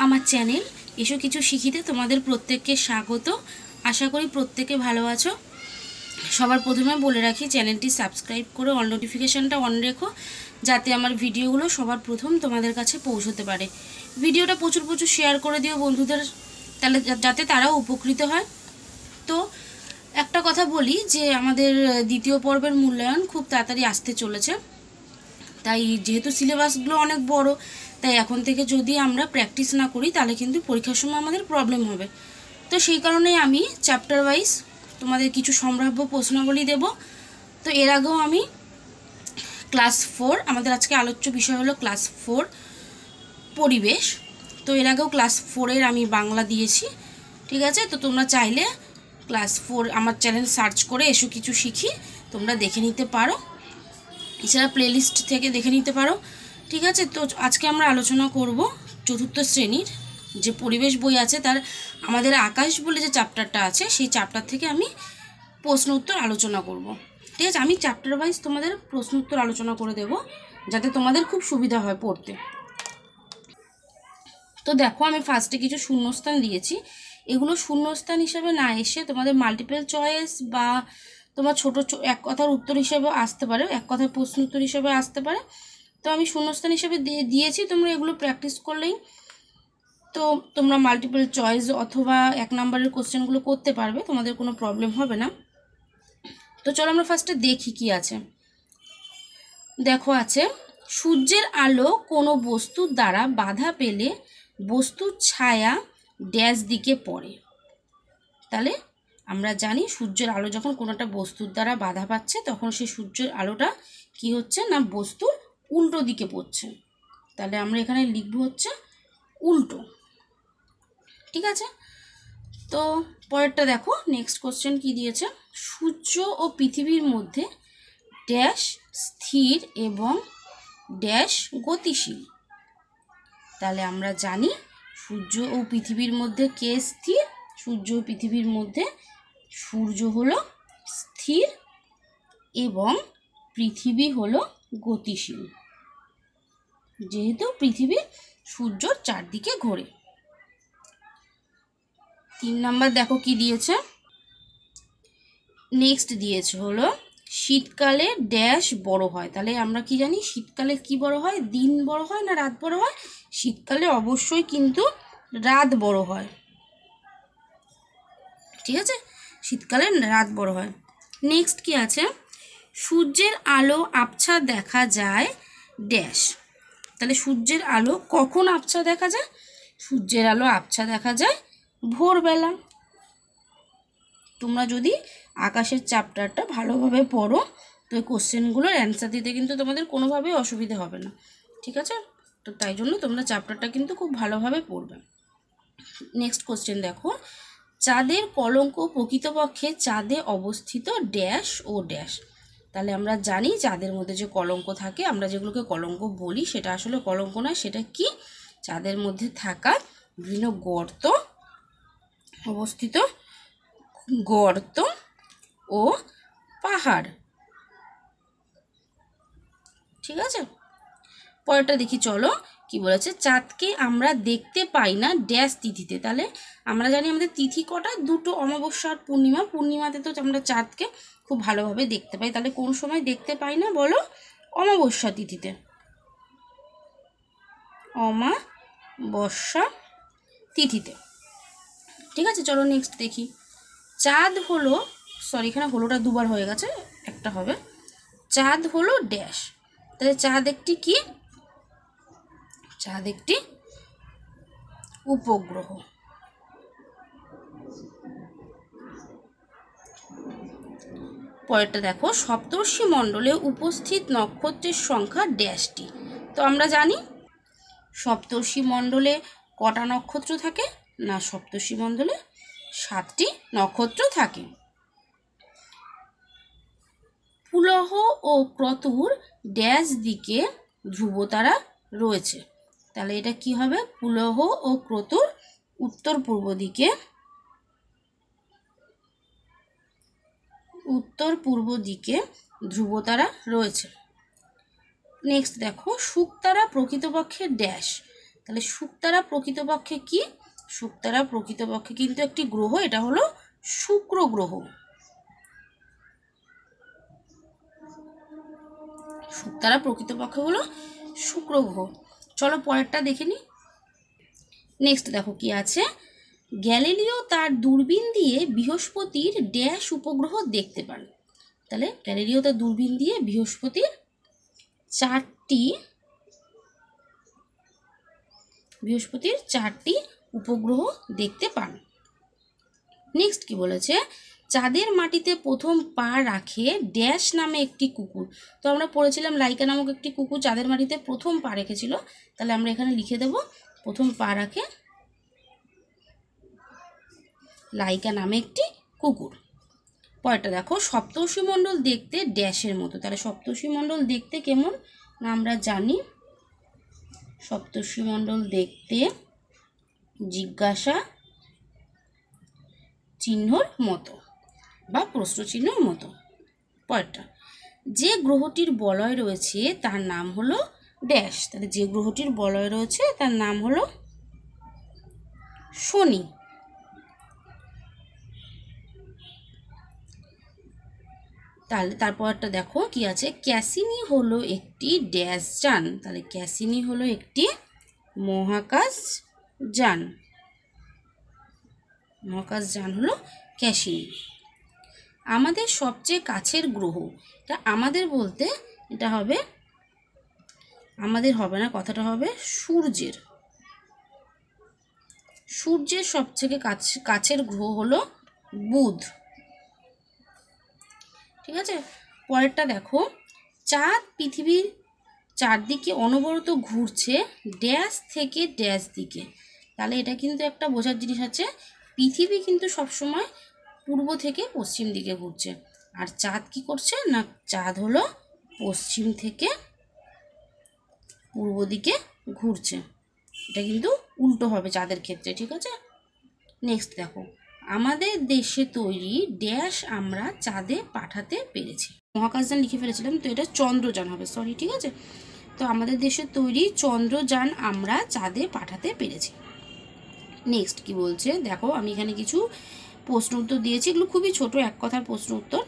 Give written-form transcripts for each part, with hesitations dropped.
আমার চ্যানেল এসো কিছু শিখিতে তোমাদের প্রত্যেককে স্বাগত। আশা করি প্রত্যেকে ভালো আছো। সবার প্রথমে বলে রাখি, চ্যানেলটি সাবস্ক্রাইব করে অল নোটিফিকেশানটা অন রেখো, যাতে আমার ভিডিওগুলো সবার প্রথম তোমাদের কাছে পৌঁছতে পারে। ভিডিওটা প্রচুর শেয়ার করে দিও বন্ধুদের, তাহলে যাতে তারাও উপকৃত হয়। তো একটা কথা বলি যে আমাদের দ্বিতীয় পর্বের মূল্যায়ন খুব তাড়াতাড়ি আসতে চলেছে। তাই যেহেতু সিলেবাসগুলো অনেক বড়, তাই এখন থেকে যদি আমরা প্র্যাকটিস না করি তাহলে কিন্তু পরীক্ষার সময় আমাদের প্রবলেম হবে। তো সেই কারণেই আমি চ্যাপ্টার ওয়াইজ তোমাদের কিছু সম্ভাব্য প্রশ্নাবলী দেব। তো এর আগেও আমি ক্লাস 4, আমাদের আজকে আলোচ্য বিষয় হলো ক্লাস 4 পরিবেশ। তো এর আগেও ক্লাস 4-এর আমি বাংলা দিয়েছি, ঠিক আছে। তো তোমরা চাইলে ক্লাস 4 আমার চ্যানেল সার্চ করে এসো কিছু শিখি তোমরা দেখে নিতে পারো, এছাড়া প্লেলিস্ট থেকে দেখে নিতে পারো, ঠিক আছে। তো আজকে আমরা আলোচনা করব চতুর্থ শ্রেণীর যে পরিবেশ বই আছে তার আমাদের আকাশ বলে যে চ্যাপ্টারটা আছে সেই চ্যাপ্টার থেকে আমি প্রশ্ন উত্তর আলোচনা করব, ঠিক আছে। আমি চ্যাপ্টার ওয়াইজ তোমাদের প্রশ্ন উত্তর আলোচনা করে দেব যাতে তোমাদের খুব সুবিধা হয় পড়তে। তো দেখো, আমি ফার্স্টে কিছু শূন্যস্থান দিয়েছি। এগুলো শূন্যস্থান হিসাবে না এসে তোমাদের মাল্টিপল চয়েস বা তোমার ছোট এক কথার উত্তর হিসেবে আসতে পারে, এক কথার প্রশ্ন উত্তর হিসেবে আসতে পারে। তো আমি শূন্যস্থান হিসেবে দিয়েছি, তোমরা এগুলো প্র্যাকটিস করলেই তো তোমরা মাল্টিপল চয়েস অথবা 1 নম্বরের কোশ্চেনগুলো করতে পারবে, তোমাদের কোনো প্রবলেম হবে না। তো চলো আমরা ফার্স্টে দেখি কি আছে। দেখো আছে, সূর্যের আলো কোনো বস্তুর দ্বারা বাধা পেলে বস্তুর ছায়া ড্যাশ দিকে পড়ে। তাহলে আমরা জানি সূর্যের আলো যখন কোনো একটা বস্তুর দ্বারা বাধা পাচ্ছে তখন সেই সূর্যের আলোটা কি হচ্ছে না বস্তুর উল্টো দিকে পড়ছে। তাহলে আমরা এখানে লিখব হচ্ছে উল্টো, ঠিক আছে। তো পরেরটা দেখো, নেক্সট কোশ্চেন কি দিয়েছে, সূর্য ও পৃথিবীর মধ্যে ড্যাশ স্থির এবং ড্যাশ গতিশীল। তাহলে আমরা জানি সূর্য ও পৃথিবীর মধ্যে কে স্থির, সূর্য ও পৃথিবীর মধ্যে সূর্য হলো স্থির এবং পৃথিবী হলো গতিশীল, যেহেতু পৃথিবী সূর্যর চারদিকে ঘোরে। 3 নাম্বার দেখো কি দিয়েছে, নেক্সট দিয়েছে হলো শীতকালে ড্যাশ বড় হয়। তাহলে আমরা কি জানি শীতকালে কি বড় হয়, দিন বড় হয় না রাত বড় হয়? শীতকালে অবশ্যই কিন্তু রাত বড় হয়, ঠিক আছে, শীতকালে রাত বড় হয়। নেক্সট কি আছে, সূর্যের আলো আবছা দেখা যায় ড্যাশ। তাহলে সূর্যের আলো কখন আবছা দেখা যায়? সূর্যের আলো আবছা দেখা যায় ভোরবেলা। তোমরা যদি আকাশের চ্যাপ্টারটা ভালোভাবে পড়ো তো এই কোশ্চেনগুলোর অ্যান্সার দিতে কিন্তু তোমাদের কোনোভাবেই অসুবিধা হবে না, ঠিক আছে। তো তাই জন্য তোমরা চ্যাপ্টারটা কিন্তু খুব ভালোভাবে পড়বে। নেক্সট কোশ্চেন দেখো, চাঁদের কলঙ্ক প্রকৃতপক্ষে চাঁদে অবস্থিত ড্যাশ ও ড্যাশ। তাহলে আমরা জানি চাঁদের মধ্যে যে কলঙ্ক থাকে, আমরা যেগুলোকে কলঙ্ক বলি সেটা আসলে কলঙ্ক নয়, সেটা কি চাঁদের মধ্যে থাকা বিভিন্ন গর্ত অবস্থিত, গর্ত ও পাহাড়, ঠিক আছে। পরেরটা দেখি চলো কি বলেছে, চাঁদকে আমরা দেখতে পাই না ড্যাশ তিথিতে। তাহলে আমরা জানি আমাদের তিথি কটা, দুটো, অমাবস্যা আর পূর্ণিমা। পূর্ণিমাতে তো আমরা চাঁদকে খুব ভালোভাবে দেখতে পাই, তাহলে কোন সময় দেখতে পাই না বলো? অমাবস্যা তিথিতে, অমাবস্যা তিথিতে, ঠিক আছে। চলো নেক্সট দেখি, চাঁদ হলো, সরি এখানে হলোটা দুবার হয়ে গেছে, একটা হবে, চাঁদ হলো ড্যাশ। তাহলে চাঁদ একটি কি? চাঁদ একটি উপগ্রহ। পরেরটা দেখো, সপ্তর্ষি মণ্ডলে উপস্থিত নক্ষত্রের সংখ্যা ড্যাশটি। তো আমরা জানি সপ্তর্ষি মণ্ডলে কটা নক্ষত্র থাকে না, সপ্তর্ষি মণ্ডলে 7টি নক্ষত্র থাকে। পুলহ ও ক্রতুর ড্যাশ দিকে ধ্রুবতারা রয়েছে। তাহলে এটা কি হবে, পুলহ ও ক্রতুর উত্তর পূর্ব দিকে, উত্তর পূর্ব দিকে ধ্রুবতারা রয়েছে। নেক্সট দেখো, শুকতারা প্রকৃতপক্ষে ড্যাশ। তাহলে শুকতারা প্রকৃতপক্ষে কি? শুকতারা প্রকৃতপক্ষে কিন্তু একটি গ্রহ, এটা হলো শুক্র গ্রহ। শুকতারা প্রকৃতপক্ষে হলো শুক্র গ্রহ। চলো পরেরটা দেখে নিই। নেক্সট দেখো কি আছে, গ্যালিলিও তার দূরবীন দিয়ে বৃহস্পতির ড্যাশ উপগ্রহ দেখতে পান। তাহলে গ্যালিলিও তার দূরবীন দিয়ে বৃহস্পতির 4টি উপগ্রহ দেখতে পান। নেক্সট কি বলেছে, চাঁদের মাটিতে প্রথম পা রাখে ড্যাশ নামে একটি কুকুর। তো আমরা পড়েছিলাম লাইকা নামক একটি কুকুর চাঁদের মাটিতে প্রথম পা রেখেছিল। তাহলে আমরা এখানে লিখে দেব প্রথম পা রাখে লাইকা নামে একটি কুকুর। পরেরটা দেখো, সপ্তর্ষিমণ্ডল দেখতে ড্যাশের মতো। তাহলে সপ্তর্ষিমণ্ডল দেখতে কেমন না আমরা জানি, সপ্তর্ষিমণ্ডল দেখতে জিজ্ঞাসা চিহ্নর মতো বা প্রশ্ন চিহ্নর মতো। পরেরটা, যে গ্রহটির বলয় রয়েছে তার নাম হলো ড্যাশ। তাহলে যে গ্রহটির বলয় রয়েছে তার নাম হলো শনি। তাহলে তারপরটা দেখো কি আছে, ক্যাসিনি হলো একটি ড্যাশ যান। তাহলে ক্যাসিনি হলো একটি মহাকাশ যান। মহাকাশ যান হলো ক্যাসিনি। আমাদের সবচেয়ে কাছের গ্রহ, এটা আমাদের বলতে এটা হবে, আমাদের হবে না, কথাটা হবে সূর্যের। সূর্যের সবথেকে কাছের গ্রহ হলো বুধ। ঠিক আছে, পরেরটা দেখো, চাঁদ পৃথিবীর চারদিকে অনবরত ঘুরছে ড্যাশ থেকে ড্যাশ দিকে। তাহলে এটা কিন্তু একটা বোঝার জিনিস আছে, পৃথিবী কিন্তু সবসময় পূর্ব থেকে পশ্চিম দিকে ঘুরছে, আর চাঁদ কি করছে না, চাঁদ হলো পশ্চিম থেকে পূর্ব দিকে ঘুরছে। এটা কিন্তু উল্টো হবে চাঁদের ক্ষেত্রে। ঠিক আছে, নেক্সট দেখো, আমাদের দেশে তৈরি ড্যাশ আমরা চাঁদে পাঠাতে পেরেছি। মহাকাশযান লিখে ফেলেছিলাম, তো এটা চন্দ্রযান হবে, সরি। ঠিক আছে, তো আমাদের দেশে তৈরি চন্দ্রযান আমরা চাঁদে পাঠাতে পেরেছি। নেক্সট কি বলছে দেখো, আমি এখানে কিছু প্রশ্ন উত্তর দিয়েছি, এগুলো খুবই ছোট এক কথার প্রশ্ন উত্তর।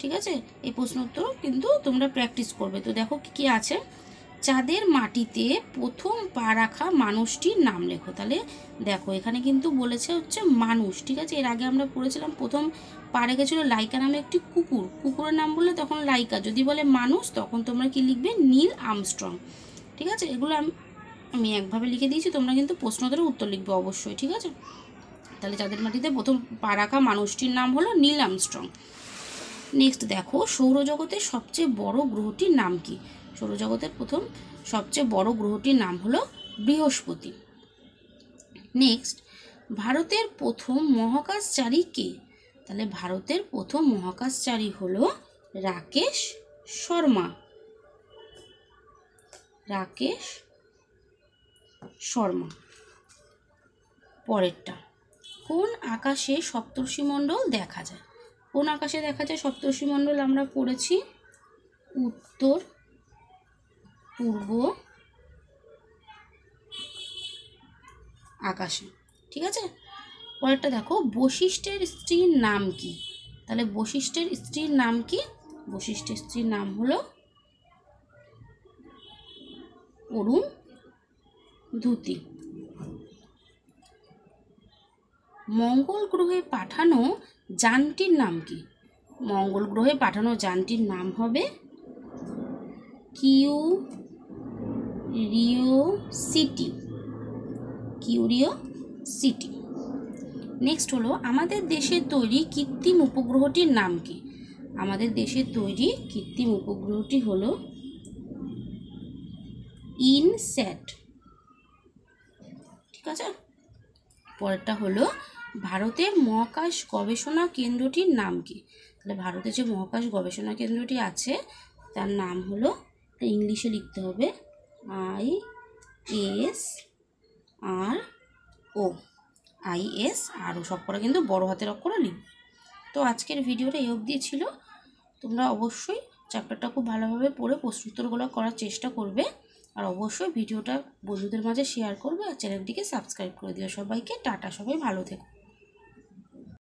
ঠিক আছে, এই প্রশ্ন উত্তর কিন্তু তোমরা প্র্যাকটিস করবে। তো দেখো কি আছে, চাঁদের মাটিতে প্রথম পা রাখা মানুষটির নাম লেখো। তাহলে দেখো এখানে কিন্তু বলেছে হচ্ছে মানুষ। ঠিক আছে, এর আগে আমরা পড়েছিলাম প্রথম পা রেখেছিল লাইকা নামে একটি কুকুর, কুকুরের নাম বললে তখন লাইকা, যদি বলে মানুষ তখন তোমরা কি লিখবে, নীল আর্মস্ট্রং। ঠিক আছে, এগুলো আমি একভাবে লিখে দিয়েছি, তোমরা কিন্তু প্রশ্নোত্তরের উত্তর লিখবে অবশ্যই। ঠিক আছে, তাহলে চাঁদের মাটিতে প্রথম পা রাখা মানুষটির নাম হলো নীল আর্মস্ট্রং। নেক্সট দেখো, সৌরজগতের সবচেয়ে বড় গ্রহটির নাম কি? সৌরজগতের প্রথম সবচেয়ে বড় গ্রহটির নাম হলো বৃহস্পতি। নেক্সট, ভারতের প্রথম মহাকাশচারী কে? তাহলে ভারতের প্রথম মহাকাশচারী হলো রাকেশ শর্মা। রাকেশ শর্মা। পরেরটা, কোন আকাশে সপ্তর্ষিমণ্ডল দেখা যায়? কোন আকাশে দেখা যায় সপ্তর্ষিমণ্ডল? আমরা পড়েছি উত্তর পূর্ব আকাশে। ঠিক আছে, পরেরটা দেখো, বশিষ্ঠের স্ত্রীর নাম কি? তাহলে বশিষ্ঠের স্ত্রীর নাম কি? বশিষ্ঠের স্ত্রীর নাম হলো অরুন্ধতী। মঙ্গল গ্রহে পাঠানো যানটির নাম কি? মঙ্গল গ্রহে পাঠানো যানটির নাম হবে কিউরিওসিটি। কিউরিওসিটি। নেক্সট হলো, আমাদের দেশের তৈরি কৃত্রিম উপগ্রহটির নাম কি? আমাদের দেশের তৈরি কৃত্রিম উপগ্রহটি হলো ইনস্যাট। ঠিক আছে, পরেরটা হলো, ভারতের মহাকাশ গবেষণা কেন্দ্রটির নাম কি? তাহলে ভারতের যে মহাকাশ গবেষণা কেন্দ্রটি আছে তার নাম হলো, ইংলিশে লিখতে হবে ISRO। সব করে কিন্তু বড় হাতের অক্ষরে লিখবে। তো আজকের ভিডিওটা এই অবধি ছিল। তোমরা অবশ্যই চ্যাপ্টারটা খুব ভালোভাবে পড়ে প্রশ্নোত্তরগুলো করার চেষ্টা করবে। আর অবশ্যই ভিডিওটা বন্ধুদের মাঝে শেয়ার করবে আর চ্যানেলটিকে সাবস্ক্রাইব করে দিও। সবাইকে টাটা, সবাই ভালো থেকো।